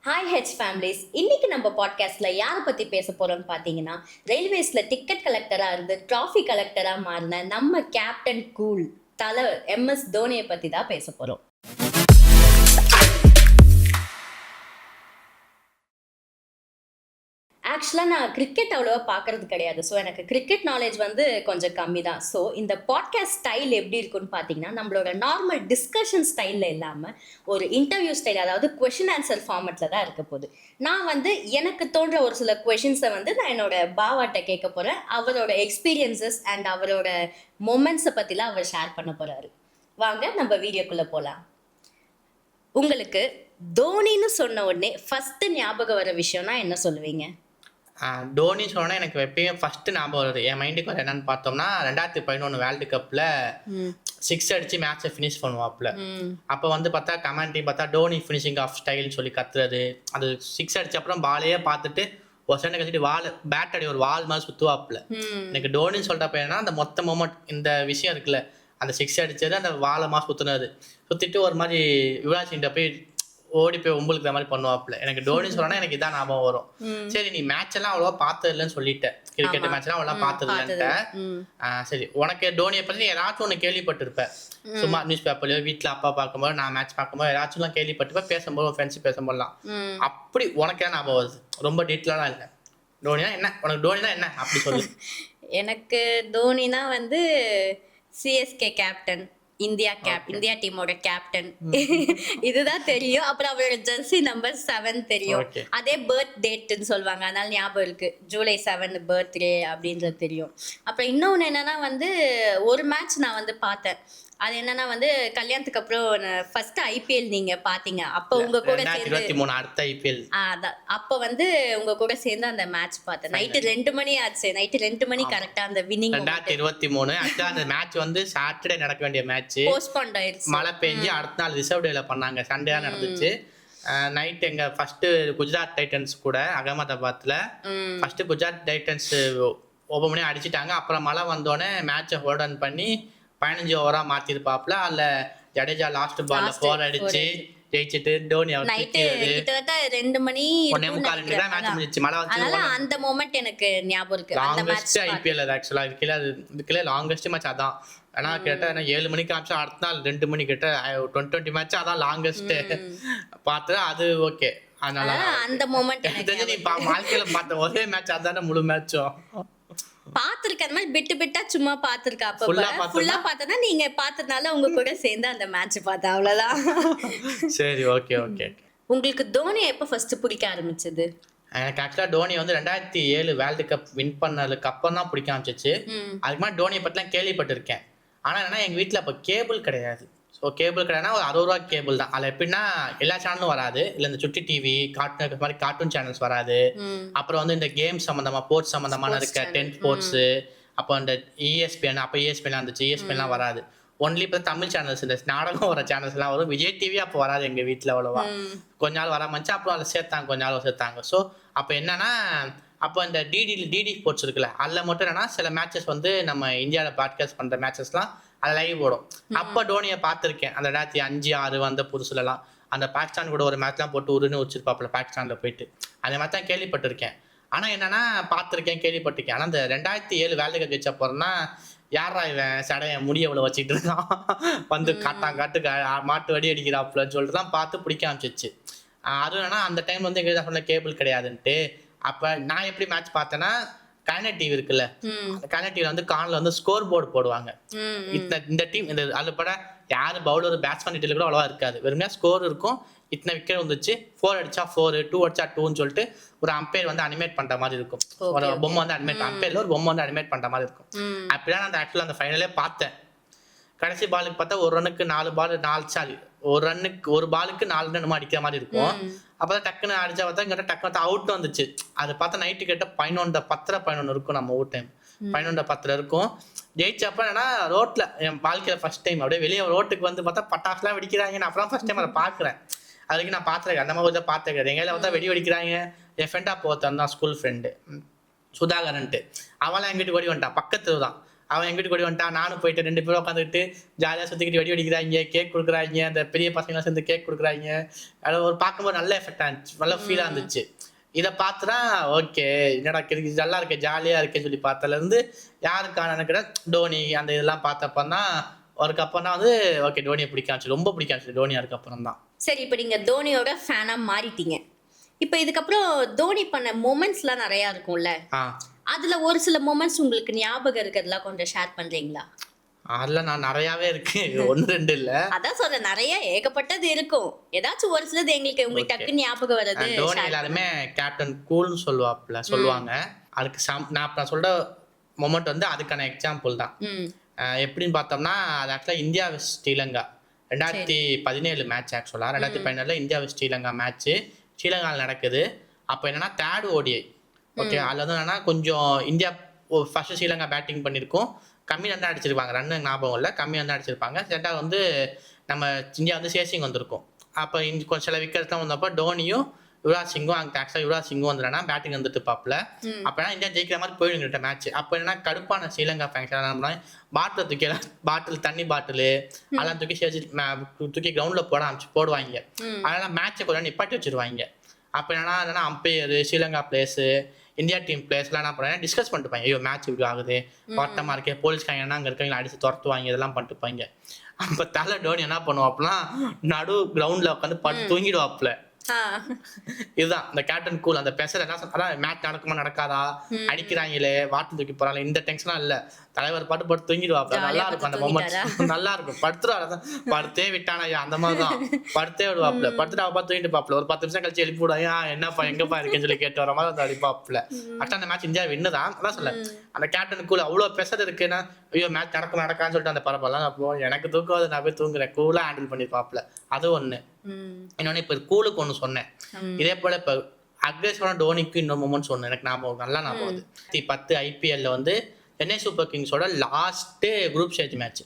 Hi H families. இன்னைக்கு நம்ம பாட்காஸ்ட்ல யாரை பத்தி பேச போறோம்னு பாத்தீங்கன்னா, ரயில்வேஸ்ல டிக்கெட் கலெக்டரா இருந்து டிராஃபி கலெக்டரா மாறின நம்ம கேப்டன் கூல் தல MS தோனியை பத்தி தான் பேச போறோம். ஆக்சுவலாக நான் கிரிக்கெட் அவ்வளோவா பார்க்கறது கிடையாது. ஸோ எனக்கு கிரிக்கெட் நாலேஜ் வந்து கொஞ்சம் கம்மி தான். ஸோ இந்த பாட்காஸ்ட் ஸ்டைல் எப்படி இருக்குன்னு பார்த்தீங்கன்னா, நம்மளோட நார்மல் டிஸ்கஷன் ஸ்டைலில் இல்லாமல் ஒரு இன்டர்வியூ ஸ்டைல், அதாவது கொஷின் ஆன்சர் ஃபார்மெட்டில் தான் இருக்க போகுது. நான் வந்து எனக்கு தோன்ற ஒரு சில கொஷின்ஸை வந்து நான் என்னோட பாவாட்ட கேட்க போகிறேன். அவரோட எக்ஸ்பீரியன்சஸ் அண்ட் அவரோட மொமெண்ட்ஸை பற்றிலாம் அவர் ஷேர் பண்ண போகிறாரு. வாங்க நம்ம வீடியோக்குள்ளே போகலாம். உங்களுக்கு தோனின்னு சொன்ன உடனே ஃபர்ஸ்ட் ஞாபகம் வர விஷயம்னா என்ன சொல்லுவீங்க? டோனி சொன்னா எனக்கு எப்பயும் ஃபர்ஸ்ட் ஞாபகம் வருது. என் மைண்டுக்கு வர என்னன்னு பார்த்தோம்னா 2011 வேர்ல்டு கப்ல 6 அடிச்சு மேட்சை ஃபினிஷ் பண்ணுவாப்ல. அப்போ வந்து பார்த்தா கமெண்ட்ரி பார்த்தா டோனி ஃபினிஷிங் ஆஃப் ஸ்டைல்னு சொல்லி கத்துறது. அது 6 அடிச்ச அப்புறம் பாலையே பார்த்துட்டு ஒரு செகண்ட் கழிச்சிட்டு பேட் அடி ஒரு வால் மாதிரி சுத்துவாப்ல. எனக்கு டோனின்னு சொல்றப்ப என்னன்னா அந்த மொத்த மொமெண்ட் இந்த விஷயம் இருக்குல்ல, அந்த 6 அடிச்சது அந்த வாழை மாதிரி சுத்துனது சுத்திட்டு ஒரு மாதிரி யுவராஜ் சிங்கிட்ட போய் ஓடி போய் உங்களுக்கு மாதிரி பண்ணுவாப்ல. எனக்கு டோனி சொன்னா எனக்கு இதான் ஞாபகம் வரும். சரி, நீ மேட்ச் எல்லாம் அவ்வளவா பார்த்தது இல்லைன்னு சொல்லிட்டேன், கிரிக்கெட் மேட்ச் எல்லாம் அவ்வளவா பார்த்தது இல்லைன்ட்ட. சரி, உனக்கு டோனியை பத்தி ஏதாச்சும் ஒண்ணு கேள்விப்பட்டிருப்ப, சும்மா நியூஸ் பேப்பர்லயோ வீட்டுல அப்பா பார்க்கும்போது நான் மேட்ச் பார்க்கும்போது ஏதாச்சும் எல்லாம் கேள்விப்பட்டிருப்ப, பேசும்போது ஃப்ரெண்ட்ஸ் பேசும்போதுலாம். அப்படி உனக்கு என்ன ஞாபகம் வருது? ரொம்ப டீட்டெயிலாக இல்லை. டோனினா என்ன, உனக்கு டோனினா என்ன அப்படி சொல்லு. எனக்கு தோனினா வந்து சிஎஸ்கே கேப்டன், இந்தியா டீமோட கேப்டன், இதுதான் தெரியும். அப்புறம் அவரோட ஜெர்சி நம்பர் 7 தெரியும். அதே பர்த் டேட்னு சொல்லுவாங்க, அதனால ஞாபகம் இருக்கு, ஜூலை 7 பர்த்டே அப்படின்றது தெரியும். அப்புறம் இன்னொன்னு என்னன்னா வந்து ஒரு மேட்ச் நான் வந்து பார்த்தேன். அது என்னன்னா வந்து கல்யாணத்துக்கு அப்புறம் ஃபர்ஸ்ட் ஐபிஎல் நீங்க பாத்தீங்க, அப்ப உங்க கூட சேர்ந்து அடுத்த ஐபிஎல் அப்ப வந்து உங்க கூட சேர்ந்து அந்த மேட்ச் பார்த்தேன். நைட்டு 2 மணி ஆச்சு, நைட்டு 2 மணி கரெக்டா அந்த வின்னிங் 2023. ஆக்சுவலா அந்த மேட்ச் வந்து சாட்டர்டே நடக்க வேண்டிய மேட்ச் போஸ்ட்போன் ஆயிருச்சு. மழை பெஞ்சு அடுத்த நாள் ரிசர்வ் டேல பண்ணாங்க, சண்டே நடந்துச்சு. நைட் எங்க ஃபர்ஸ்ட் குஜராத் டைட்டன்ஸ் கூட அகமதாபாத்ல ஃபர்ஸ்ட் குஜராத் டைட்டன்ஸ் ஓபன் பண்ணி அடிச்சிட்டாங்க. அப்புறம் மழை வந்தோடனே மேட்சை ஹோல்ட் ஆன் பண்ணி 15 ஓவரா மாத்திருப்பாப்ல. அதுல ஜடேஜா லாஸ்ட் பால்ல 4 அடிச்சு ஜெயிச்சிட்டு டோனி கிட்டத்தட்ட 2 மணி 1:45 தான் மேட்ச் முடிஞ்சிச்சு. மழை வந்து அந்த மொமெண்ட் எனக்கு ஞாபகம் இருக்கு. அந்த மேட்ச் ஐபிஎல் அது ஆக்சுவலா இதுக்குள்ள லாங்கஸ்ட் மேட்ச் அதான். ஆனா கேட்டா 7 மணிக்கு ஆச்சு, அடுத்த நாள் 2 மணி கிட்ட 20 மேட்ச் அதான் லாங்கஸ்ட் பார்த்தா அது ஓகே. அதனால அந்த மொமெண்ட் எனக்கு நீ வாழ்க்கையில பார்த்த ஒரே மேட்ச் அதான முழு மேட்சும் பாத்துருக்க. அந்த மாதிரி பிட்டு பிட்டா சும்மா பாத்துருக்கா, அப்ப ஃபுல்லா பார்த்தனா நீங்க பார்த்ததுனால உங்க கூட சேர்ந்து அந்த மேட்ச் பார்த்தா அவ்வளவுதான். சரி, ஓகே ஓகே. உங்களுக்கு தோனி எப்ப ஃபர்ஸ்ட் பிடிக்க ஆரம்பிச்சது? எனக்கு ஆக்சுவலா டோனி வந்து 2007 வேர்ல்டு கப் வின் பண்ணதுக்கு அப்புறம் தான் பிடிக்க ஆரம்பிச்சிச்சு. அதுக்கு மாதிரி டோனியை பற்றிலாம் கேள்விப்பட்டிருக்கேன். ஆனா என்னன்னா எங்க வீட்டுல அப்ப கேபிள் கிடையாது. ஸோ கேபிள் கிடையாதுனா ஒரு 60 ரூபா கேபிள் தான். அதில் எப்படின்னா எல்லா சேனலும் வராது, இல்லை இந்த சுட்டி டிவி கார்ட்டூன் மாதிரி கார்ட்டூன் சேனல்ஸ் வராது. அப்புறம் வந்து இந்த கேம் சம்மந்தமாக ஸ்போர்ட்ஸ் சம்மந்தமான இருக்க 10 ஸ்போர்ட்ஸு, அப்போ இந்த ESPN, அப்போ ESPN இருந்துச்சு, ESPNலாம் வராது. ஒன்லி இப்போ தமிழ் சேனல்ஸ், இந்த நாடகம் வர சேனல்ஸ்லாம் வரும். விஜய் டிவி அப்போ வராது எங்கள் வீட்டில் அவ்வளோவா. கொஞ்ச நாள் வராமச்சு, அப்புறம் அதில் சேர்த்தாங்க, கொஞ்ச நாள் சேர்த்தாங்க. ஸோ அப்போ என்னன்னா அப்போ இந்த டிடி ஸ்போர்ட்ஸ் இருக்குல்ல, அதில் மட்டும் என்னன்னா சில மேட்சஸ் வந்து நம்ம இந்தியாவில் ப்ராட்காஸ்ட் பண்ணுற மேட்சஸ்லாம் அது லைவ் போடும். அப்போ டோனியை பார்த்துருக்கேன் அந்த 2005, 2006 வந்த புதுசுலலாம். அந்த பாகிஸ்தான் கூட ஒரு மேட்ச்லாம் போட்டு உருன்னு வச்சிருப்பாப்புல பாகிஸ்தானில் போயிட்டு. அந்த மாதிரி தான் கேள்விப்பட்டிருக்கேன். ஆனால் என்னன்னா பார்த்துருக்கேன், கேள்விப்பட்டிருக்கேன். ஆனால் இந்த 2007 வேர்ல்டு கப் வச்ச போறேன்னா யாரா இவன் சடைய முடிய இவ்வளோ வச்சுக்கிட்டு இருக்கான், வந்து காட்டு மாட்டு வடி அடிக்கிறாப்புலன்னு சொல்லிட்டு தான் பார்த்து பிடிக்க ஆரம்பிச்சிச்சு. அது என்னன்னா அந்த டைம் வந்து எங்களுக்கு சொன்ன கேபிள் கிடையாதுன்ட்டு. அப்போ நான் எப்படி மேட்ச் பார்த்தேன்னா, கனெக்ட் டிவி இருக்குல்ல, கனெக்ட் டிவில வந்து கார்னர்ல வந்து ஸ்கோர் போர்டு போடுவாங்க. இந்த டீம் இந்த அது பட யாரு பவுலர் பேட்ஸ்மேன் டீட்டெயில் கூட அவ்வளவா இருக்காது, வெறுமையா ஸ்கோர் இருக்கும். இத்தனை விக்கெட் வந்துச்சு, 4 அடிச்சா 4, 2 அடிச்சா 2ன்னு சொல்லிட்டு ஒரு அம்பையர் வந்து அனிமேட் பண்ற மாதிரி இருக்கும். ஒரு பொம்மை வந்து அனிமேட், அம்பையர்ல ஒரு பொம்மை வந்து அனிமேட் பண்ற மாதிரி இருக்கும். அப்படிதான் அந்த ஆக்சுவலா அந்த ஃபைனலே பார்த்தேன். கடைசி பாலுக்கு பார்த்தா ஒரு ரன்னுக்கு 4 பால் 4 சாரி ஒரு ரன்னுக்கு ஒரு பாலுக்கு 4 ரன் அடிக்கிற மாதிரி இருக்கும். அப்பதான் டக்குன்னு அடிச்சா பார்த்தா இங்கிட்ட டக்குனு அவுட் வந்துச்சு. அது பார்த்தா நைட்டு கேட்ட 11:10 இருக்கும், நம்ம ஊர் டைம் 11:10 இருக்கும். ஜெயிச்சப்ப என்னன்னா ரோட்ல என் வாழ்க்கையில ஃபர்ஸ்ட் டைம் அப்படியே வெளியே ரோட்டுக்கு வந்து பார்த்தா பட்டாசுலாம் வெடிக்கிறாங்க. நான் அப்புறம் ஃபர்ஸ்ட் டைம் அதை பாக்குறேன். அதுக்கு நான் பார்த்துருக்கேன், அந்த மாதிரி பார்த்துருக்கேன். எங்கேயில வந்து வெடி வெடிக்கிறாங்க. என் ஃப்ரெண்டா போத்தான் தான், ஸ்கூல் ஃப்ரெண்டு சுதாகரன்ட்டு, அவெல்லாம் எங்கிட்ட ஓடி வந்துட்டான், பக்கத்துல தான். அவன் எங்கிட்ட கூடி வந்துட்டான், நானும் போயிட்டு 2 பேரும் உட்காந்துக்கிட்டு ஜாலியாக சுற்றிக்கிட்டு வெடி வெடிக்கிறாங்க, கேக் கொடுக்குறாங்க, அந்த பெரிய பசங்களாம் சேர்ந்து கேக் கொடுக்குறாங்க. அது ஒரு பார்க்கும்போது நல்ல எஃபெக்டாக இருந்துச்சு, நல்ல ஃபீலாக இருந்துச்சு. இதை பார்த்துனா ஓகே என்னடா நல்லா இருக்கே ஜாலியாக இருக்கேன்னு சொல்லி பார்த்ததுலேருந்து யாருக்கான நினைக்கிற டோனி அந்த இதெல்லாம் பார்த்தப்ப தான் அதுக்கப்புறம் தான் வந்து ஓகே டோனியை பிடிக்காச்சு, ரொம்ப பிடிக்காச்சு டோனி. அதுக்கப்புறம் தான் சரி, இப்போ நீங்க தோனியோட ஃபேனா மாறிட்டீங்க. இப்போ இதுக்கப்புறம் தோனி பண்ண மொமெண்ட்ஸ்லாம் நிறையா இருக்கும்ல, அதுல ஒரு சில மொமெண்ட்ஸ் உங்களுக்கு ஞாபகம் இருக்கிறதுலாம் கொஞ்சம் ஷேர் பண்றீங்களா? அதெல்லாம் நான் நிறையாவே இருக்கு, 1-2 இல்ல. அதான் சொல்றேன், நிறைய ஏகப்பட்டது இருக்கும். ஏதாச்சும் ஒரு சிலது எங்களுக்கு உங்களுக்கு டக்கு ஞாபகம் வருது. டோனி எல்லாருமே கேப்டன் கூல்னு சொல்லுவாங்க. அதுக்கு நான் சொல்ற மொமெண்ட் வந்து அதுக்கான எக்ஸாம்பிள் தான். எப்படின்னு பார்த்தோம்னா அது ஆக்சுவலாக இந்தியா வெஸ்ட் ஸ்ரீலங்கா 2017 மேட்ச். ஆக்சுவலாக 2017 இந்தியா வெஸ்ட் ஸ்ரீலங்கா மேட்ச்சு ஸ்ரீலங்காவில் நடக்குது. அப்போ என்னன்னா தேர்ட் ஓடிஐ. ஓகே, அதில் வந்து என்னன்னா கொஞ்சம் இந்தியா ஃபர்ஸ்ட் ஸ்ரீலங்கா பேட்டிங் பண்ணியிருக்கோம், கம்மி ரன் தான் அடிச்சிருப்பாங்க, ரன்னு ஞாபகம் இல்லை, கம்மி ரன் தான் அடிச்சிருப்பாங்க. செட்டாக வந்து நம்ம இந்தியா வந்து சேசிங் வந்திருக்கும். அப்போ கொஞ்சம் சில விக்கெட்ஸ்லாம் வந்தப்போ டோனியும் யுவராஜ் சிங்கும் அங்கே ஆக்சுவலாக யுவராஜ் சிங்கும் வந்துடுறா பேட்டிங் வந்துட்டு பாப்பில். அப்போனா இந்தியா ஜெயிக்கிற மாதிரி போயிடுங்கிட்ட மேட்ச். அப்போ என்னன்னா கடுப்பான ஸ்ரீலங்கா ஃபேன்ஸ் என்ன பண்ணாங்க, பாட்டில் தூக்கிலாம் பாட்டில் தண்ணி பாட்டிலு அதெல்லாம் தூக்கி சேர்த்து தூக்கி கிரவுண்டில் போடுவாங்க. அதெல்லாம் மேட்சை கொஞ்சம் நிப்பாட்டி வச்சிருவாங்க. அப்போ என்னன்னா umpire Sri Lanka players India team பிளேயர்ஸ்லாம் என்ன பண்ணுறாங்க டிஸ்கஸ் பண்ணிட்டுப்பாங்க, ஐயோ மேட்ச் இப்படி ஆகுது பட்டமாக இருக்கே, போலீஸ்காரங்க என்ன அங்கே இருக்கவங்க அடிச்சு துரத்துவாங்க, இதெல்லாம் பண்ணிட்டுப்பாங்க. அப்போ தலை டோனி என்ன பண்ணுவாப்புனா நடு கிரவுண்டில் உட்காந்து பட்டு தூங்கிடுவாப்புல. இதுதான் இந்த கேப்டன் கூல். அந்த பெசர் என்ன அதான் மேட்ச் நடக்குமா நடக்காதா, அடிக்கிறாங்களே வாட்டு தூக்கி போறாங்க, இந்த டென்ஷனா இல்ல, தலைவர் பாட்டு போட்டு தூங்கிடுவாப்ல. நல்லா இருக்கும் அந்த மொமெண்ட், நல்லா இருக்கும். படுத்தே விட்டானா அந்த மாதிரிதான் படுத்தே விடுவாப்ல. படுத்துட்டு அவ பார்த்து தூங்கிட்டு பாப்ல. ஒரு 10 நிமிஷம் கழிச்சு எழுப்பி விடுவாங்க, என்னப்பா எங்கப்பா இருக்கேன்னு சொல்லி கேட்டு வர மாதிரி அடிப்பாப்ல. அட்டா அந்த மேட்ச் இந்தியா வின்னுதான். அதான் சொல்ல அந்த கேப்டன் கூல் அவ்வளவு பெசர் இருக்குன்னா, ஐயோ மேட்ச் நடக்கான்னு சொல்லிட்டு அந்த பரப்பெல்லாம் அப்போ எனக்கு தூக்கம் நான் போய் தூங்குறேன், கூலா ஹேண்டில் பண்ணிருப்பாப்ல. அது ஒண்ணு. இன்னொன்னு இப்ப கூலுக்கு ஒண்ணு சொன்னேன். இதே போல இப்ப அக்ரேசிவான டோனிக்கு இன்னொரு மொமெண்ட் சொன்னேன், எனக்கு ஞாபகம் நல்லா ஞாபகம். 2010 IPL வந்து சென்னை சூப்பர் கிங்ஸோட லாஸ்ட் குரூப் ஸ்டேஜ் மேட்ச்.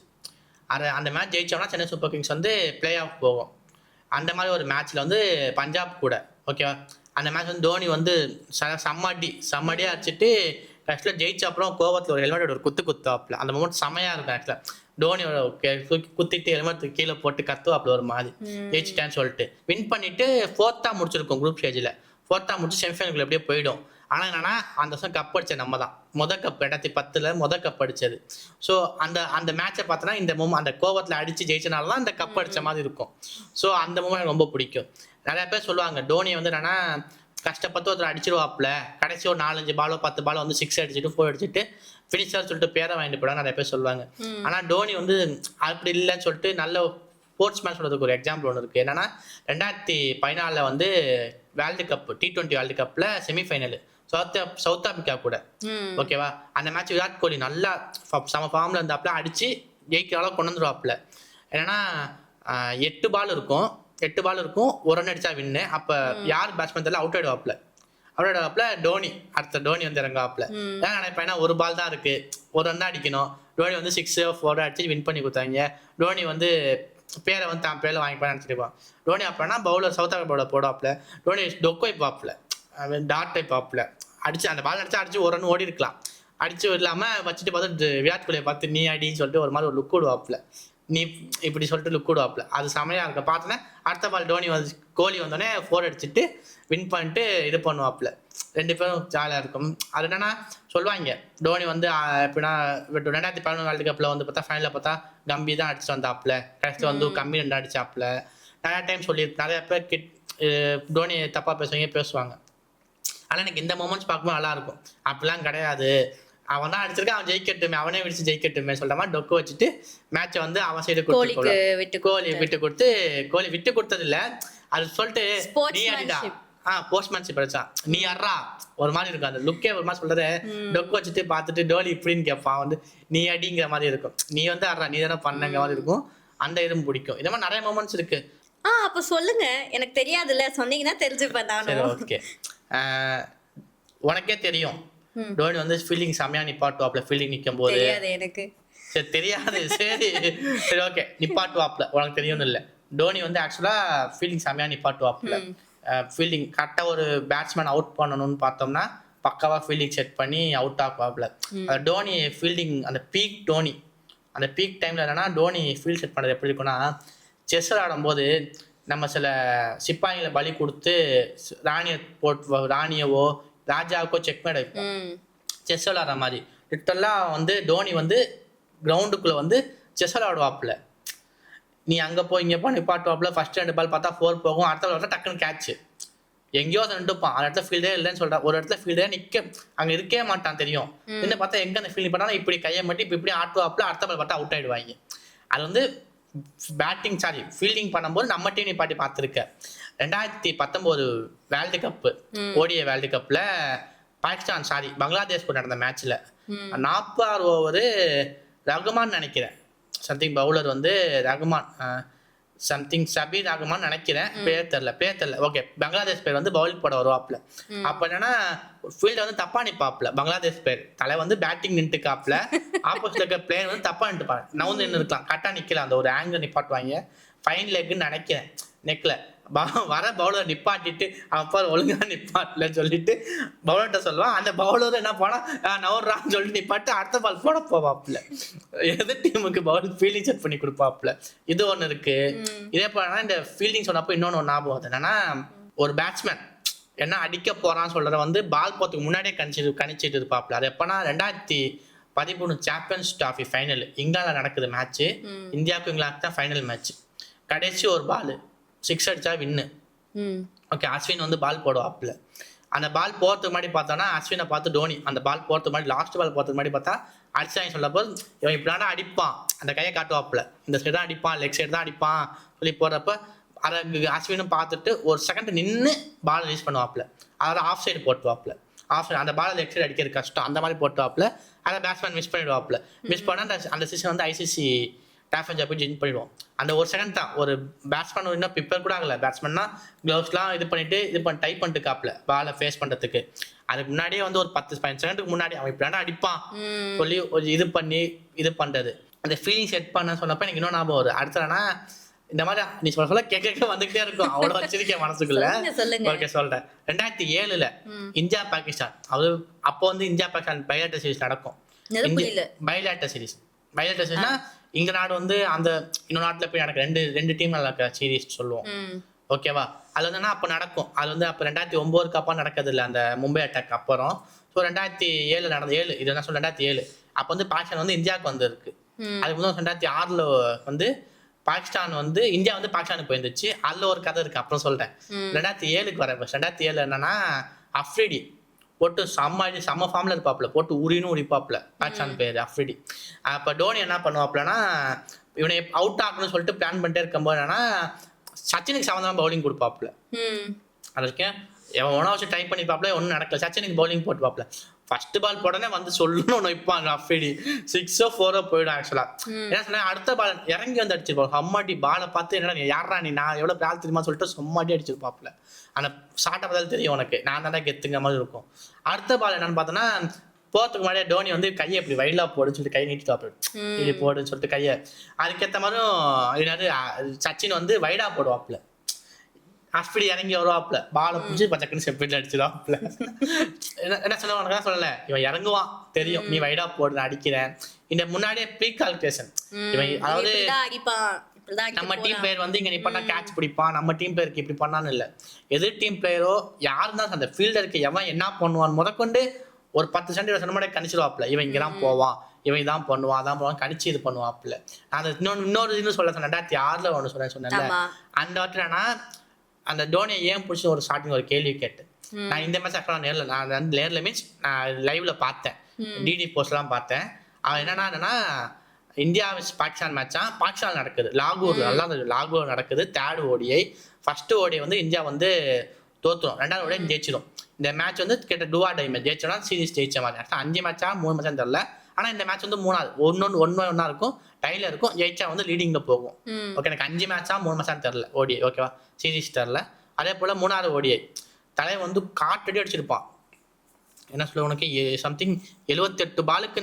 அந்த மேட்ச் ஜெயிச்சோம்னா சென்னை சூப்பர் கிங்ஸ் வந்து பிளே ஆஃப் போகும். அந்த மாதிரி ஒரு மேட்ச்ல வந்து பஞ்சாப் கூட ஓகேவா, அந்த மேட்ச் வந்து தோனி வந்து செம்மடியா அடிச்சுட்டு ஆக்சுவலாக ஜெயிச்ச அப்புறம் கோவத்தில் ஒரு ஹெல்மெட் ஒரு குத்தாப்புல. அந்த மொமெண்ட் செமையா இருக்கும். ஆக்சுவலாக டோனியோட குத்திட்டு ஹெல்மெட் கீழே போட்டு கத்துவாப்புல ஒரு மாதிரி ஜெயிச்சிட்டேன்னு சொல்லிட்டு. வின் பண்ணிட்டு 4th முடிச்சிருக்கோம் குரூப் ஸ்டேஜில். 4th முடிச்சு செமிஃபைனல் எப்படியே போயிடும். ஆனால் என்னன்னா அந்த வருஷம் கப் அடிச்சது நம்ம தான், கப் 2010 கப் அடிச்சது. ஸோ அந்த மேட்சை பார்த்தோன்னா இந்த அந்த கோவத்தில் அடிச்சு ஜெயிச்சனால தான் இந்த கப் அடிச்ச மாதிரி இருக்கும். ஸோ அந்த மூமெண்ட் எனக்கு ரொம்ப பிடிக்கும். நிறைய பேர் சொல்லுவாங்க டோனியை வந்து என்னன்னா கஷ்டப்பட்டு ஒருத்தர் அடிச்சிருவாப்புல, கடைசி ஒரு 4-5 பாலோ 10 பாலோ வந்து 6 அடிச்சுட்டு 4 அடிச்சுட்டு ஃபினிஷர் சொல்லிட்டு பேரை வாங்கிட்டு போயிடும் நிறைய பேர் சொல்லுவாங்க. ஆனா டோனி வந்து அப்படி இல்லைன்னு சொல்லிட்டு நல்ல ஸ்போர்ட்ஸ் மேன் சொல்றதுக்கு ஒரு எக்ஸாம்பிள் ஒன்று இருக்கு. என்னன்னா 2014 வந்து வேர்ல்டு கப் T20 வேர்ல்டு கப்ல செமிஃபைனல் சவுத் ஆப்பிரிக்கா கூட ஓகேவா. அந்த மேட்ச் விராட் கோலி நல்லா சம ஃபார்ம்ல இருந்தாப்புல அடிச்சு ஜெயிக்கிற அளவு கொண்டு வந்துருவாப்புல. என்னன்னா 8 பால் இருக்கும், 8 பால் இருக்கும், ஒரு ரன் அடிச்சா வின்னு. அப்ப யார் பேட்ஸ்மேன் தெரியல அவுட் ஆயிடுவாப்புல டோனி. அடுத்த டோனி வந்து இறங்குவாப்புல. ஏன் நினைப்பேன்னா ஒரு பால் தான் இருக்கு, ஒரு ரன் தான் அடிக்கணும். டோனி வந்து 6-4 அடிச்சு வின் பண்ணி கொடுத்தாங்க. டோனி வந்து பேரை வந்து தான் பேரில் வாங்கிப்பான்னு நினச்சிருப்பான். டோனி அப்பனா பவுலர் சவுத் ஆப்பிரிக்கா பவுலர் போடாப்புல. டோனி டொக்கோ வைப்பாப்புல, டாட் வைப்பாப்புல, அடிச்சு அந்த பால் அடிச்சு ஒரு ரன் ஓடி இருக்கலாம். அடிச்சு இல்லாமல் வச்சுட்டு பார்த்து விராட் கோலியை பார்த்து நீ அடின்னு சொல்லிட்டு ஒரு மாதிரி ஒரு லுக் விடுவாப்புல, நீ இப்படி சொல்லிட்டு லுக் விடுவாப்புல. அது செமையா இருக்க பார்த்தோன்னே அடுத்த பால் டோனி வந்து கோலி வந்தோடனே 4 அடிச்சுட்டு வின் பண்ணிட்டு இது பண்ணுவாப்புல. 2 பேரும் ஜாலியாக இருக்கும். அது என்னன்னா சொல்லுவாங்க டோனி வந்து எப்படின்னா 2011 வேர்ல்டு கப்பில் வந்து பார்த்தா ஃபைனலில் பார்த்தா கம்பி தான் அடிச்சுட்டு வந்தாப்புல, கடைசியில் வந்து கம்மி 2 அடிச்சாப்புல. நிறையா டைம் நிறைய பேர் டோனி தப்பாக பேசுவாங்க. ஆனால் எனக்கு இந்த மூமெண்ட்ஸ் பார்க்கும்போது நல்லா இருக்கும். அப்படிலாம் கிடையாது, அவன் தான் அடிச்சிருக்கான், அவன் ஜெயிக்கட்டுமே, அவனே விடிச்சு ஜெயிக்கட்டுமே சொல்ற மாதிரி டொக்கு வச்சுட்டு மேட்சை வந்து அவன் சைடு கோலி விட்டு கொடுத்தது இல்ல, அது சொல்லிட்டு நீ அடிடா போஸ்ட்மேன்ஷிப் அடிச்சா நீ அட்றா ஒரு மாதிரி இருக்கும். அந்த லுக்கே ஒரு மாதிரி சொல்றது டொக்கு வச்சுட்டு பார்த்துட்டு டோலி இப்படின்னு கேட்பான், வந்து நீ அடிங்கிற மாதிரி இருக்கும். நீ வந்து அட்றா நீ தானே பண்ணங்க மாதிரி இருக்கும். அந்த இதுவும் பிடிக்கும். இந்த மாதிரி நிறைய மூமெண்ட்ஸ் இருக்கு. அப்ப சொல்லுங்க, எனக்கு தெரியாதுல்ல, சொன்னீங்கன்னா தெரிஞ்சுப்பேன். சரி ஓகே, உனக்கே தெரியும் டோனி வந்து ஃபீல்டிங் செமையா நிப்பாட்டுவாப்ல. ஃபீல்டிங் நிற்கும் போது எனக்கு சரி தெரியாது, சரி சரி ஓகே நிப்பாட்டுவாப்ல, உனக்கு தெரியும்னு இல்லை. டோனி வந்து ஆக்சுவலா ஃபீல்டிங் செமையா நிப்பாட்டுவாப்ல. ஃபீல்டிங் கரெக்டாக ஒரு பேட்ஸ்மேன் அவுட் பண்ணணும்னு பார்த்தோம்னா பக்காவாக ஃபீல்டிங் செட் பண்ணி அவுட் ஆக்குவாப்ல. அந்த டோனி ஃபீல்டிங் அந்த பீக் டோனி அந்த பீக் டைமில் என்னன்னா டோனி ஃபீல்ட் செட் பண்ணுறது எப்படி இருக்குன்னா, செஸ் விளாடும்போது நம்ம சில சிப்பாய்களை பலி கொடுத்து ராணியவோ ராஜாவுக்கோ செக்மேட் வைப்போம் செஸ் விளாட்ற மாதிரி. லிட்டரலாக வந்து டோனி வந்து கிரவுண்டுக்குள்ளே வந்து செஸ் விளாடுவாப்புல. நீ அங்கே போய் இங்கே போ நிப்பாட்டுவாப்புல. ஃபர்ஸ்ட் 2 பால் பார்த்தா 4 போகும், அடுத்த பால் டக்குன்னு கேட்ச். எங்கேயோ அதை நின்றுப்பான். அந்த இடத்துல ஃபீல்டே இல்லைன்னு சொல்கிறேன். ஒரு இடத்துல ஃபீல்டே நிற்க அங்கே இருக்கவே மாட்டான் தெரியும். என்ன பார்த்தா எங்கே அந்த ஃபீல்டிங் பண்ணாலும் இப்படி கையை மட்டும் இப்படி ஆட்டுவாப்புல. அடுத்த பால் பார்த்தா அவுட் ஆகிடுவாங்க. அது வந்து ஃபீல்டிங் பண்ணும்போது நம்ம டீம் நிப்பாட்டி பார்த்துருக்கேன். 2019 வேர்ல்டு கப்பு ஓடிய வேர்ல்டு கப்பில் பங்களாதேஷ் கூட நடந்த மேட்ச்சில் 40 ஓவரு ரகுமான் நினைக்கிறேன் சம்திங் பவுலர் வந்து ரகுமான் சம்திங் சபீர் ரகுமான் நினைக்கிறேன், பேர் தெரியல. ஓகே, பங்களாதேஷ் பேர் வந்து பவுல் போட வருவாப்புல. அப்போ என்னன்னா ஃபீல்டை வந்து தப்பா நிற்பாப்புல. பங்களாதேஷ் பேர் தலை வந்து பேட்டிங் நின்றுக்காப்புல. ஆப்போசிட் இருக்க பிளேயர் வந்து தப்பா நின்றுப்பாங்க. நவுந்து நின்று இருக்கலாம், கரெக்டாக நிற்கலாம். அந்த ஒரு ஆங்கிள் நிப்பாட்டுவாங்க. ஃபைன் லெக்குன்னு நினைக்கிறேன். நெக்ல வர பவுலர் நிப்பாட்டிட்டு அப்பா ஒழுங்கா நிப்பாட்டலன்னு சொல்லிட்டு பவுலர்கிட்ட சொல்லுவான். அந்த பவுலர் என்ன போனா நவர்றான்னு சொல்லிட்டு நிப்பாட்டு அடுத்த பால் போட போவாப்புல. எதிர் டீமுக்கு பவுல் ஃபீல்டிங் செட் பண்ணி கொடுப்பாப்புல. இது ஒன்று இருக்கு. இதே போலனா இந்த ஃபீல்டிங் சொன்னப்போ இன்னொன்று ஞாபகம் வருது. என்னன்னா ஒரு பேட்ஸ்மேன் என்ன அடிக்க போறான்னு சொல்றத வந்து பால் போறதுக்கு முன்னாடியே கணிச்சிட்டு இருப்பாப்புல. அது எப்பன்னா 2013 சாம்பியன்ஸ் டிராஃபி ஃபைனல் இங்கிலாந்துல நடக்குது மேட்ச். இந்தியாவுக்கும் இங்கிலாந்து தான் ஃபைனல் மேட்ச். கடைசி ஒரு பால் 6 அடிச்சா வின்னு. ஓகே, அஸ்வின் வந்து பால் போடுவாப்புல. அந்த பால் போகிறதுக்கு முன்னாடி பார்த்தோன்னா அஸ்வினை பார்த்து டோனி அந்த பால் போகிறதுக்கு முன்னாடி லாஸ்ட் பால் போகிறதுக்கு முன்னாடி பார்த்தா அடிச்சாங்க சொல்லப்போ இவன் இப்படினா அடிப்பான். அந்த கையை காட்டுவாப்புல. இந்த சைடு தான் அடிப்பான், லெக் சைடு தான் அடிப்பான் சொல்லி போடுறப்ப அதை அஸ்வினும் பார்த்துட்டு ஒரு செகண்ட் நின்று பால் ரிலீஸ் பண்ணுவாப்புல. அதாவது ஆஃப் சைடு போட்டுவாப்புல. ஆஃப் சைடு அந்த பால் லெக் சைடு அடிக்கிறது கஷ்டம். அந்த மாதிரி போட்டுவாப்புல. அதை பேட்ஸ்மேன் மிஸ் பண்ணிடுவாப்புல. மிஸ் பண்ணால் அந்த சீசன் வந்து ஐசிசி டேஃப் போய் ஜெயின் பண்ணிடுவோம். அந்த ஒரு செகண்ட் தான். ஒரு பேட்ஸ்மேன் இன்னும் ப்ரிப்பேர் கூட ஆகலை. பேட்ஸ்மேன்னா க்ளவுஸ்லாம் இது பண்ணிட்டு டைப் பண்ணிட்டு காப்பில் பாலை ஃபேஸ் பண்ணுறதுக்கு. அதுக்கு முன்னாடியே வந்து ஒரு 10-15 செகண்டுக்கு முன்னாடி அவன் இப்படினா அடிப்பான் சொல்லி ஒரு இது பண்ணுறது. அந்த ஃபீலிங் செட் பண்ண சொன்னப்போ எனக்கு இன்னும் ஞாபகம் வருது. அடுத்தனா இந்த மாதிரி நீ சொல்ல கேட்க வந்துகிட்டே இருக்கும். அவ்வளோ வச்சிருக்கேன் மனசுக்குள்ள. ஓகே, சொல்றேன். 2007 இந்தியா பாகிஸ்தான். அது அப்போ வந்து இந்தியா பாகிஸ்தான் பைலேட்டர் சீரிஸ் நடக்கும். பைலேட்டர் சீரிஸ்னா இங்க நாடு வந்து அந்த இன்னொரு நாட்டுல போய் நடக்க ரெண்டு டீம் நடக்க சீரீஸ் சொல்லுவோம். ஓகேவா? அது வந்து அப்போ நடக்கும். அது வந்து அப்போ 2009 அப்போ நடக்கிறது இல்லை, அந்த மும்பை அட்டாக் அப்புறம். ஸோ 2007 நடந்த இது என்ன சொல்ல 2007 அப்போ வந்து பாகிஸ்தான் வந்து இந்தியாவுக்கு வந்துருக்கு. அதுக்கு முதல் 2006 வந்து பாகிஸ்தான் வந்து இந்தியா வந்து பாகிஸ்தானுக்கு போயிருந்துச்சு. அதில் ஒரு கதை இருக்கு, அப்புறம் சொல்றேன். 2007 வரேன். 2007 என்னன்னா அஃப்ரிடி போட்டு செம்ம ஃபார்ம்ல இருப்பாப்புல. போட்டு உரிப்பாப்புல. பாகிஸ்தான் பேர் அஃப்ரிடி. அப்போ டோனி என்ன பண்ணுவாப்புலன்னா இவனை அவுட் ஆகணும்னு சொல்லிட்டு பிளான் பண்ணிட்டே இருக்கும்போது என்னன்னா சச்சினுக்கு சம்மந்தமாக பவுலிங் கொடுப்பாப்புல. அதுக்கு எவனா வச்சு ட்ரை பண்ணிப்பாப்புல, ஒன்றும் நடக்கல. சச்சினுக்கு பவுலிங் போட்டுப்பாப்புல. ஃபர்ஸ்ட் பால் போடனே வந்து சொல்லணும்னு வைப்பாங்க அஃப்ரிடி. 6 or 4 போயிடும். ஆக்சுவலா என்ன சொன்னா அடுத்த பால் இறங்கி வந்து அடிச்சிருப்பாங்க. அம்மாடி பாலை பார்த்து என்னடா யாரா நீ, நான் எவ்வளோ பிரால் தெரியுமா சொல்லிட்டு சும்மாடி அடிச்சிருப்பாப்புல. அந்த ஷார்ட்டை பார்த்தாலும் தெரியும் உனக்கு நான் தானே கெத்துங்க மாதிரி இருக்கும். அடுத்த பால் என்னன்னு பார்த்தோன்னா போகிறதுக்கு முன்னாடியே டோனி வந்து கையை இப்படி வைடா போடுன்னு சொல்லிட்டு கையை நீட்டிட்டு இப்படி போடுன்னு சொல்லிட்டு கையை அதுக்கேற்ற மாதிரியும் என்னது சச்சின் வந்து வைடா போடுவாப்புல. அஃப்ரிடி இறங்கி வருவாப்புல. பாலை பிடிச்சி பச்சக்குன்னு செப்பேட்டில் அடிச்சிடுவாப்புல. என்ன சொல்ல சொல்லல, இவன் இறங்குவான் தெரியும், நீ வைடா போடு அடிக்கிறேன். இந்த முன்னாடியே ப்ரீ கால்குலேஷன். இவன் அதாவது நம்ம டீம் பிளேயர் வந்து இங்க நீ பண்ணா கேட்ச் பிடிப்பான், நம்ம டீம் பிளேயருக்கு இப்படி பண்ணான்னு இல்லை. எதிர் டீம் பிளேயரோ யாருன்னா அந்த ஃபீல்டருக்கு எவன் என்ன பண்ணுவான் முதற்கொண்டு ஒரு 10 சென்ட் சொன்ன மாதிரி கணிச்சிடுவாப்புல. இவன் இங்கதான் போவான், இவன் இதான் பண்ணுவான், அதான் பண்ணுவான், கணிச்சு இது பண்ணுவாப்புல. நான் இன்னொரு இதுன்னு சொல்ல 2006 ஒன்று சொன்னேன்ல, அந்த வாட்டிலனா அந்த டோனியை ஏன் பிடிச்சி ஒரு ஸ்டார்டிங் ஒரு கேள்வி கேட்டேன். நான் இந்த மேட்ச் ஆக்சுவலாக நேரில் மீன்ஸ் நான் லைவ்ல பார்த்தேன், டிடி போஸ்ட்லாம் பார்த்தேன். அவன் என்னன்னா இந்தியா பாகிஸ்தான் மேட்சா பாகிஸ்தான் நடக்குது லாகூர், நல்லா லாகூர் நடக்குது. 3rd ODI. ஃபர்ஸ்ட் ODI வந்து இந்தியா வந்து தோத்துரும், 2வது ODI ஜெயிச்சிடும். இந்த மேட்ச் வந்து கிட்ட டூவா டை மேட்ச் ஜெயிச்சோம்னா சீரிஸ் ஜெயிச்ச மாதிரி. 5 மேட்சா 3 மேட்சா தெரியல. ஆனா இந்த மேட்ச் வந்து 3வது ஒன்னா இருக்கும், டைல இருக்கும். ஜெயிச்சா வந்து லீடிங்ல போகும். ஓகே, எனக்கு 5 மேட்சா 3 மேட்சா தெரியல ODI. ஓகேவா, சீரிஸ் தெரியல. அதே போல 3வது ODI தலை வந்து காட்டடி அடிச்சிருப்பான். என்ன சொல்ல உனக்கு சம்திங் 78 பாலுக்கு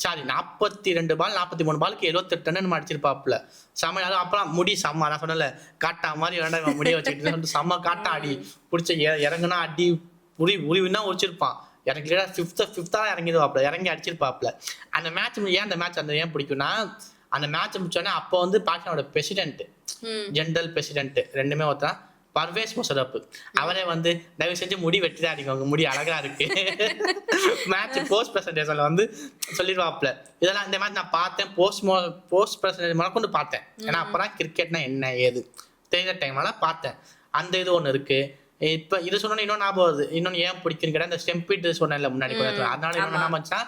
42 பால் 43 பாலுக்கு 78 ரன் அடிச்சிருப்பாப்புல. செம்ம. அது அப்பெல்லாம் முடி செம்ம, நான் சொன்னல காட்டா மாதிரி வேண்டாம் முடிய வச்சுக்கிட்டு செம்ம காட்டா அடி பிடிச்ச இறங்குனா அடி உரிவுன்னா உரிச்சிருப்பான். எனக்கு கிளியராக ஃபிஃப்த்தாக இறங்கிடுவாப்ல, இறங்கி அடிச்சிருப்பாப்ல. அந்த மேட்ச் ஏன் அந்த மேட்ச் அந்த ஏன் பிடிக்கும்னா, அந்த மேட்ச் முடிச்சோடனே அப்போ வந்து பாகிஸ்தானோட பிரசிடென்ட், ஜெனரல் பிரசிடென்ட் ரெண்டுமே ஒருத்தா பர்வேஸ் முஷரப், அவரே வந்து தயவு செஞ்சு முடி வெட்டிதான் அடிக்கோங்க, முடி அழகா இருக்கு மேட்ச் போஸ்ட் பிரசன்டேஷன்ல வந்து சொல்லிடுவாப்ல. இதெல்லாம் இந்த மேட்ச் நான் பார்த்தேன், போஸ்ட் பிரசன்டேஷன் முதற்கொண்டு பார்த்தேன். ஏன்னா அப்பதான் கிரிக்கெட்னா என்ன ஏது தெரியுற டைம்னால பார்த்தேன். அந்த இது ஒன்று இருக்கு. இப்ப இது சொன்னோன்னு இன்னொன்று ஞாபகம் வருது. இன்னொன்று ஏன் பிடிக்குன்னு கேட்டால், இந்த ஸ்டெம்பிட் சொன்னேன்ல முன்னாடி கூட, அதனால என்ன ஞாபகம்னா,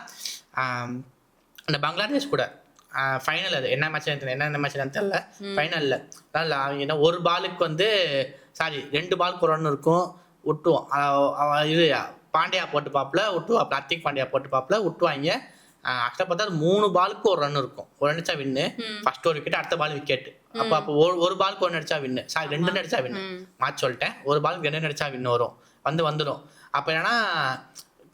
அந்த பங்களாதேஷ் கூட ஃபைனல், அது என்ன மேட்ச் என்ன மேட்ச் தெரியல, ஃபைனல்ல ஏன்னா ஒரு பாலுக்கு வந்து சாரி 2 பாலுக்கு ஒரு ரன் இருக்கும், விட்டுவோம். இது பாண்டியா போட்டு பாப்புல விட்டுவாப்ல, ஹர்திக் பாண்டியா போட்டு பாப்புல விட்டுவாங்க. ஆக்சுவலாக பார்த்தா 3 பாலுக்கு ஒரு ரன் இருக்கும், ஒரு ரன் அடிச்சா வின்னு, ஃபர்ஸ்ட் ஒரு விக்கெட், அடுத்த பால் விக்கெட். அப்போ ஒரு பாலுக்கு 1 அடிச்சா வின்னு, சாரி 2 அடிச்சா வின்னு, மாற்றி சொல்லிட்டேன். ஒரு பாலுக்கு 2 அடிச்சா வின்னு வரும், வந்துடும். அப்போ என்னன்னா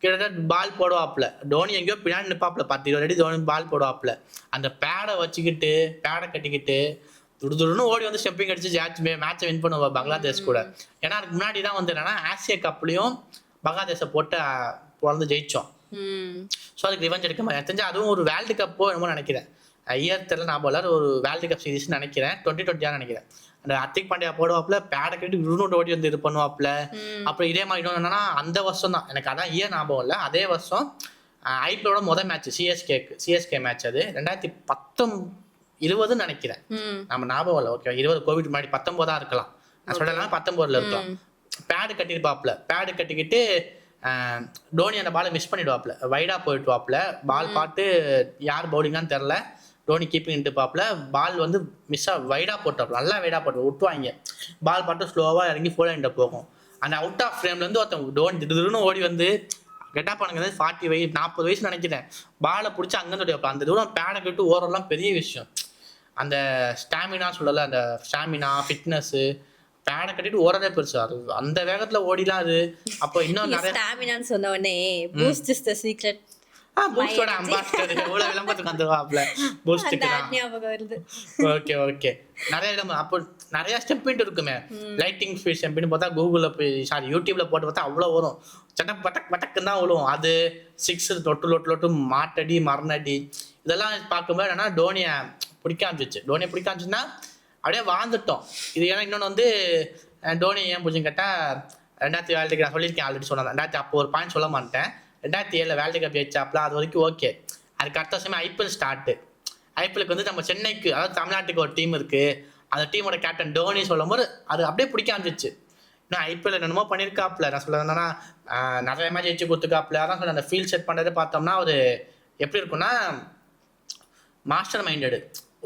கிட்டத்தட்ட பால் போடுவாப்ல, டோனி எங்கேயோ பின்னாடி நிற்பாப்ல, 10-20 அடி டோனி பால் போடுவாப்ல. அந்த பேடை வச்சுக்கிட்டு பேடை கட்டிக்கிட்டு துடுதுடுன்னு ஓடி வந்து ஸ்டெம்பிங் அடிச்சு மேட்சை வின் பண்ணுவா பங்களாதேஷ் கூட. ஏன்னா அதுக்கு முன்னாடி தான் வந்து என்னன்னா ஆசிய கப்லையும் பங்களாதேஷை போட்டு பிறந்து ஜெயிச்சோம். ஸோ அதுக்கு ரிவெஞ்ச் எடுக்க மாதிரி எனக்கு தெரிஞ்சு அதுவும் ஒரு வேர்ல்டு கப்போ என்னமோ நினைக்கிறேன், ஐயத்தில் நான் போல ஒரு வேர்ல்டு கப் சீரிஸ் நினைக்கிறேன், 2020 நினைக்கிறேன். அந்த ஹர்திக் பாண்டியா போடுவாப்புல, பேடை கட்டி குருனோட ஓடி வந்து இது பண்ணுவாப்புல. அப்புறம் இதே மாதிரி இன்னொன்று என்னன்னா, அந்த வருஷம் தான் எனக்கு அதான் ஞாபகம் இல்லை, அதே வருஷம் ஐபிஎலோட முதல் மேட்ச் சிஎஸ்கே மேட்ச், அது 2020 நினைக்கிறேன், நம்ம ஞாபகம் இல்லை. ஓகே 20 கோவிட் முன்னாடி 19 இருக்கலாம், நான் சொல்லலாம் 19 இருக்கலாம். பேடு கட்டிருப்பாப்புல, பேடு கட்டிக்கிட்டு டோனி அந்த பாலை மிஸ் பண்ணிடுவாப்புல, வைடா போயிட்டுவாப்புல, பால் பார்த்து யார் பவுலிங்கான்னு தெரில, டோனி கீப்பிங் பாப்புல, பால் வந்து வைடா போட்டாப்புல, நல்லா வைடா போட்டு விட்டுவாங்க, பால் பார்த்து ஸ்லோவாக இறங்கி ஃபோல் ஹேண்ட போகும். அந்த அவுட் ஆஃப் ஃப்ரேம்லேருந்து ஒருத்தன் டோனி திடீர்னு ஓடி வந்து கெட்டா பண்ணுங்க 40 வயசு நினைக்கிறேன், பாலை பிடிச்சி அங்கேருந்து ஓடிவாப்புல. அந்த தூரம் பேடை கட்டு ஓரலாம் பெரிய விஷயம். அந்த ஸ்டாமினா சொல்லலை, அந்த ஸ்டாமினா ஃபிட்னஸ்ஸு, பேடை கட்டிட்டு ஓடுறதே பெருசு, அது அந்த வேகத்துல ஓடிலாம் அது. அப்போ இன்னும் நிறைய ஸ்டாமினான்னு சொன்ன உடனே பூஸ்ட் இஸ் தி சீக்ரெட், பூஸ்டோட அம்பாஸ்டர் எவ்வளவு விளம்பரத்துக்கு வந்துருவாப்ல பூஸ்டுக்கு ஞாபகம் வருது. ஓகே ஓகே, நிறைய இடம் அப்போ நிறைய ஸ்டெப்பின் இருக்குமே, லைட்டிங் ஸ்பீட் ஸ்டெப்பின்னு பார்த்தா கூகுளில் போய் சாரி யூடியூப்ல போட்டு பார்த்தா அவ்வளோ வரும், சட்டக் பட்டக் பட்டக்குன்னு தான் விழுவும். அது 6 லொட்டு மாட்டடி மரணடி இதெல்லாம் பார்க்கும்போது என்னன்னா டோனியை பிடிக்க ஆரம்பிச்சிச்சு. டோனியை பிடிக்க ஆரம்பிச்சுன்னா அப்படியே வாழ்ந்துட்டோம். இது ஏன்னா இன்னொன்று வந்து டோனி ஏன் பிடிச்சுன்னு கேட்டால், 2000 வேர்ல்டு கப் நான் சொல்லியிருக்கேன் ஆல்ரெடி சொன்னேன், 2000 அப்போ ஒரு பாயிண்ட் சொல்ல மாட்டேன், 2007 வேர்ல்டு கப் ஜெயிச்சாப்ல, அது வரைக்கும் ஓகே. அதுக்கு அடுத்த வருஷமே ஐபிஎல் ஸ்டார்ட்டு. ஐபிஎலுக்கு வந்து நம்ம சென்னைக்கு, அதாவது தமிழ்நாட்டுக்கு ஒரு டீம் இருக்கு, அந்த டீமோட கேப்டன் டோனி சொல்லும் போது அது அப்படியே பிடிக்க ஆரம்பிச்சிச்சு. இன்னும் ஐபிஎல் என்னமோ பண்ணியிருக்காப்ல, நான் சொல்ல என்னன்னா நிறைய மேட்ச் ஜெயிச்சு கொடுத்துக்காப்ல. அதான் சொல்ல அந்த ஃபீல்ட் செட் பண்ணுறது பார்த்தோம்னா ஒரு எப்படி இருக்குன்னா மாஸ்டர் மைண்டடு,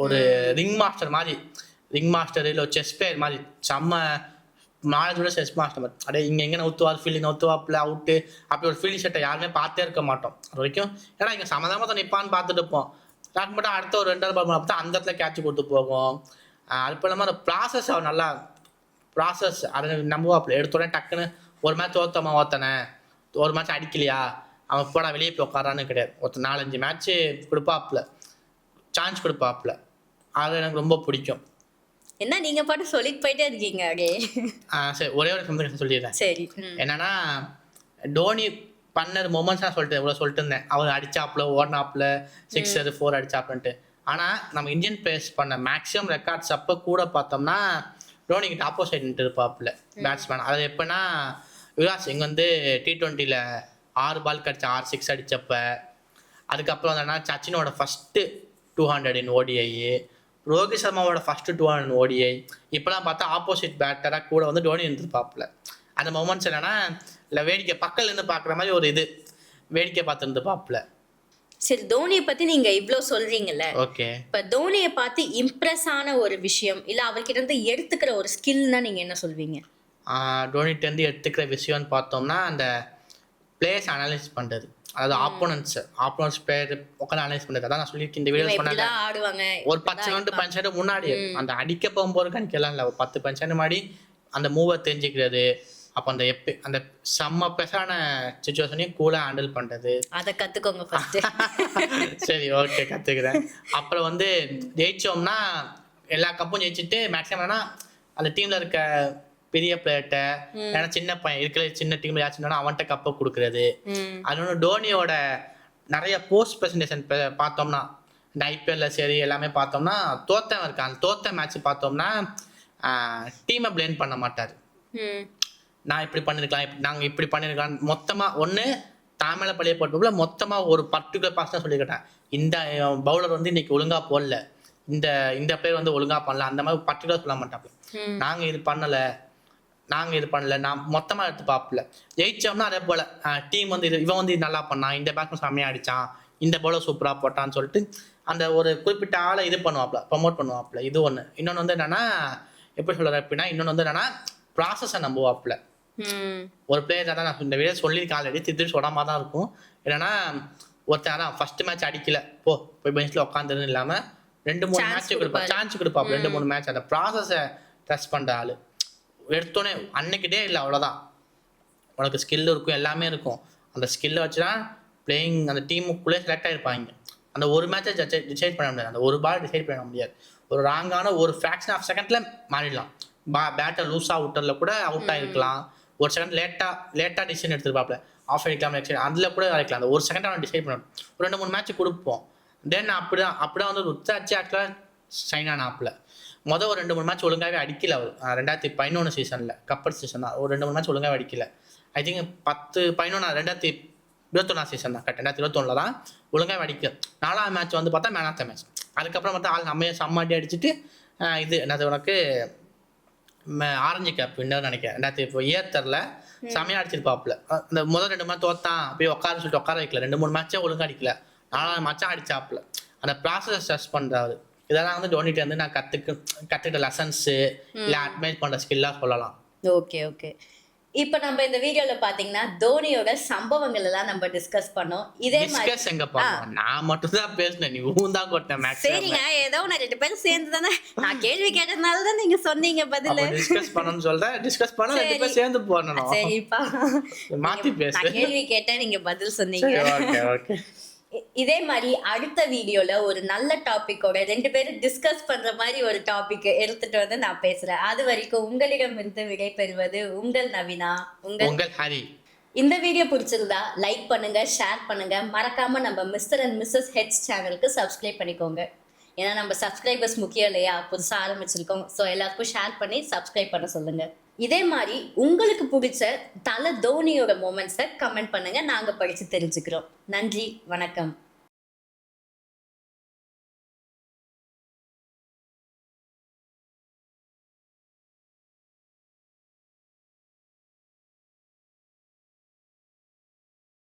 ஒரு ரிங் மாஸ்டர் மாதிரி, ரிங் மாஸ்டர் இல்லை ஒரு செஸ் பிளேயர் மாதிரி, செம்ம நாலேஜோட செஸ் மாஸ்டர் மாதிரி. அப்படியே இங்கே எங்கே நவுத்துவார், ஃபீல்டிங் நவுத்துவாப்பில் அவுட்டு, அப்படி ஒரு ஃபீல்டிங் செட்டை யாருமே பார்த்தே இருக்க மாட்டோம் அது வரைக்கும். ஏன்னா இங்கே சமதமாக நிற்பான்னு பார்த்துட்டு இருப்போம், ஸ்டார்ட் மட்டும் அடுத்த ஒரு 2 பால் பார்த்தா அந்த இடத்துல கேட்ச் கொடுத்து போகும். அது இப்போ இல்லாமல் அந்த ப்ராசஸ் அவர் நல்லா ப்ராசஸ் அதை நம்புவாப்பில், எடுத்தோடனே டக்குன்னு ஒரு மேட்ச் ஓத்தனை ஒரு மேட்ச் அடிக்கலையா அவன் போடா வெளியே போய் உட்காரான்னு கிடையாது, ஒருத்தர் 4-5 மேட்ச்சு கொடுப்பாப்புல, சான்ஸ் கொடுப்பாப்புல. அது எனக்கு ரொம்ப பிடிக்கும். என்ன நீங்க பாட்டு சொல்லிட்டு போயிட்டே இருக்கீங்க அப்படியே. சரி ஒரே ஒரு சம்பந்தம் சொல்லிடுறேன். சரி, என்னன்னா டோனி பண்ணது மொமெண்ட்ஸ் நான் சொல்லிட்டு இவ்வளோ சொல்லிட்டு இருந்தேன், அவர் அடிச்சாப்புல ஓடினாப்புல 6 4 அடிச்சாப்புலன்ட்டு. ஆனால் நம்ம இந்தியன் பிளேயர்ஸ் பண்ண மேக்ஸிமம் ரெக்கார்ட்ஸ் அப்போ கூட பார்த்தோம்னா டோனிக்கிட்ட ஆப்போசிட் நின்று இருப்பாப்புல பேட்ஸ்மேன். அது எப்படின்னா யுவராஜ் சிங் வந்து T20 6 பால் கடிச்ச 6 6 அடித்தப்ப, அதுக்கப்புறம் என்னன்னா சச்சினோட ஃபஸ்ட்டு 200 இன் ODI, ரோஹித் சர்மாவோட ஃபஸ்ட்டு 200 ODI, இப்போலாம் பார்த்தா ஆப்போசிட் பேட்டராக கூட வந்து டோனி இருந்துருப்பாப்புல. அந்த மொமெண்ட்ஸ் என்னன்னா இல்லை வேடிக்கை பக்கத்துல இருந்து பார்க்குற மாதிரி ஒரு இது வேடிக்கை பார்த்துருந்து பாப்புல. சரி, தோனியை பத்தி நீங்க இவ்ளோ சொல்றீங்கல்ல, ஓகே, இப்ப தோனியை பார்த்து இம்ப்ரெஸ் ஆன ஒரு விஷயம் இல்ல அவர்கிட்ட இருந்து எடுத்துக்கிற ஒரு ஸ்கில்னா நீங்க என்ன சொல்வீங்க? டோனிட்ட இருந்து எடுத்துக்கிற விஷயம்னு பார்த்தோம்னா அந்த பிளேயர்ஸ் அனலைஸ் பண்றது, அதாவது ஆப்போனன்ஸ் பிளேயர் உட்காந்து அனலைஸ் பண்றது. அதான் நான் சொல்லியிருக்கேன் இந்த வீடியோ சொன்னாங்க, ஆடுவாங்க ஒரு 10 பஞ்சாயிரம் முன்னாடி அந்த அடிக்க போகும்போது கணிக்கலாம் இல்லை, ஒரு 10 பஞ்சாயிரம் முன்னாடி அந்த மூவை தெரிஞ்சுக்கிறது. அப்போ அந்த செம்ம பெசான சிச்சுவேஷனையும் கூட ஹேண்டில் பண்ணுறது, அதை கற்றுக்கோங்க ஃபர்ஸ்ட். சரி ஓகே கற்றுக்கிறேன். அப்புறம் ஜெயிச்சோம்னா எல்லா கப்பும் ஜெயிச்சுட்டு மேக்ஸிமம் அந்த டீமில் இருக்க பெரிய பிளேயர்ட்ட ஏன்னா சின்ன பையன் இருக்கிற சின்ன டீம்ல யாச்சும் அவன்கிட்ட கப்பை கொடுக்கறது. அது ஒன்று டோனியோட நிறைய போஸ்ட் பிரசன்டேஷன் பார்த்தோம்னா இந்த ஐபிஎல்ல சரி எல்லாமே பார்த்தோம்னா தோத்தம் இருக்கான். தோத்த மேட்ச் பார்த்தோம்னா டீமை பிளேம் பண்ண மாட்டார். நான் இப்படி பண்ணிருக்கலாம், நாங்கள் இப்படி பண்ணிருக்கலாம், மொத்தமா ஒன்று தாமலை பள்ளியை போட்டோம்ல மொத்தமா ஒரு பர்டிகுலர் பர்சனாக சொல்லிக்கிட்டேன். இந்த பவுலர் வந்து இன்னைக்கு ஒழுங்கா போடல, இந்த பிளேயர் வந்து ஒழுங்கா பண்ணல, அந்த மாதிரி பர்டிகுலர் சொல்ல மாட்டாப்ல. நாங்க இது பண்ணல நான் மொத்தமா எடுத்து பார்ப்பல. ஜெயிச்சோம்னா அதே போல டீம் வந்து இவன் வந்து நல்லா பண்ணான், இந்த பேட்ஸ்மேன் செம்மையா அடிச்சான், இந்த பவுலர் சூப்பரா போட்டான்னு சொல்லிட்டு அந்த ஒரு குறிப்பிட்ட ஆளை இது பண்ணுவாப்ல, ப்ரமோட் பண்ணுவாப்ல. இது ஒண்ணு. இன்னொன்னு வந்து என்னன்னா எப்படி சொல்றது அப்படின்னா, இன்னொன்னு வந்து என்னன்னா ப்ராசஸை நம்புவாப்ல. ஒரு பிளேயர் தான் நான் இந்த வீடியோ சொல்லியிருக்கேன் ஆல்ரெடி, திருப்பி சொல்லாம தான் இருக்கும். என்னன்னா ஒருத்தர் தான் ஃபர்ஸ்ட் மேட்ச் அடிக்கல போய் பெஞ்ச்ல உட்காந்துருன்னு இல்லாம 2-3 மேட்ச் கொடுப்பா, சான்ஸ் கொடுப்பாப்ல. 2-3 மேட்ச் அந்த ப்ராசஸை டெஸ்ட் பண்ற ஆளு. எடுத்தோடனே அன்னைக்கிட்டே இல்லை அவ்வளோதான், உனக்கு ஸ்கில் இருக்கும் எல்லாமே இருக்கும், அந்த ஸ்கில்லை வச்சுதான் பிளேயிங் அந்த டீமுக்குள்ளே செலக்ட் ஆகிருப்பாங்க. அந்த ஒரு மேட்சை டிசைட் பண்ண முடியாது, அந்த ஒரு பால் டிசைட் பண்ண முடியாது. ஒரு ராங்கான ஒரு ஃப்ராக்ஷன் ஆஃப் செகண்ட்ல மாறிடலாம். பேட்டை லூஸாக விட்டரில் கூட அவுட் ஆகிருக்கலாம். ஒரு செகண்ட் லேட்டாக டிசிஷன் எடுத்துருப்பாப்ல, ஆஃப் அடிக்கலாம் அதில் கூட அடிக்கலாம். அந்த ஒரு செகண்ட் அவன் டிசைட் பண்ணணும். ஒரு 2-3 மேட்ச் கொடுப்போம். தென் அப்படிதான் வந்து ருத்தாச்சி ஆக்சுவலாக சைன் ஆன ஆப்பில் ஒரு 2-3 மேட்ச் ஒழுங்காகவே அடிக்கல அவர். 2011 சீசனில் கப்பல் சீசன் தான், ஒரு 2-3 மேட்ச் ஒழுங்காகவே அடிக்கல. ஐ திங்க் 10-11 2021 சீசன் தான், கரெக்ட் 2021 தான் ஒழுங்காகவே அடிக்கல. 4ஆவது மேட்ச் வந்து பார்த்தா மேன் ஆஃப் த மேட்ச். அதுக்கப்புறம் பார்த்தா ஆள் செம்மாடி அடிச்சுட்டு இது என்னது உனக்கு ஆரஞ்சு கேப் வின்னர் நினைக்கிறேன் 2007 செம்மையா அடிச்சிருப்பாப்புல. அந்த முதல் 2 மேட்ச் தோத்தான், போய் சொல்லிட்டு உட்கார வைக்கல. 2-3 மேட்சே ஒழுங்கா அடிக்கல, 4ஆவது மேட்சா அடிச்சாப்புல. அந்த ப்ராசஸ் டெஸ்ட் பண்றாரு. இதெல்லாம் வந்து டோனிட்ட வந்து நான் கத்துக்கிட்ட லெசன்ஸ் இல்ல அட்மைஸ் பண்ற ஸ்கில்லா சொல்லலாம். ஓகே. இப்ப நம்ம இந்த வீடியோல பாத்தீங்கன்னா தோனியோட சம்பவங்கள் எல்லாம் நம்ம டிஸ்கஸ் பண்ணோம். இதே மாதிரி எங்க பண்ணுவோம், நான் மட்டும் தான் பேசினேன், நீ ஊந்தா கொட்ட மேட்ச். சரிங்க, ஏதோ நான் 2 பேரும் சேர்ந்து தானே நான் கேள்வி கேட்டதுனால தான் நீங்க சொன்னீங்க பதில். டிஸ்கஸ் பண்ணனும் சொல்றேன், டிஸ்கஸ் பண்ண 2 பேரும் சேர்ந்து போறணும். சரிப்பா, மாத்தி பேசு. நான் கேள்வி கேட்டேன், நீங்க பதில் சொன்னீங்க. ஓகே. இதே மாதிரி அடுத்த வீடியோல ஒரு நல்ல டாபிக்கோட 2 பேரும் டிஸ்கஸ் பண்ற மாதிரி ஒரு டாபிக் எடுத்துட்டு வந்து நான் பேசுறேன். அது வரைக்கும் உங்களிடம் இருந்து விடை பெறுவது உங்கள் நவீனா, உங்கள் ஹரி. இந்த வீடியோ பிடிச்சிருந்தா லைக் பண்ணுங்க, ஷேர் பண்ணுங்க, மறக்காம நம்ம மிஸ்டர் அண்ட் மிஸ்ஸஸ் ஹெட்ஸ் சேனலுக்கு சப்ஸ்கிரைப் பண்ணிக்கோங்க. ஏன்னா நம்ம சப்ஸ்கிரைபர்ஸ் முக்கியம் இல்லையா, புதுசா ஆரம்பிச்சிருக்கோம். ஸோ எல்லாருக்கும் ஷேர் பண்ணி சப்ஸ்கிரைப் பண்ண சொல்லுங்க. இதே மாதிரி உங்களுக்கு பிடிச்ச தல தோனியோட மொமெண்ட்ஸை கமெண்ட் பண்ணுங்க, நாங்க படிச்சு தெரிஞ்சுக்கிறோம். நன்றி, வணக்கம்.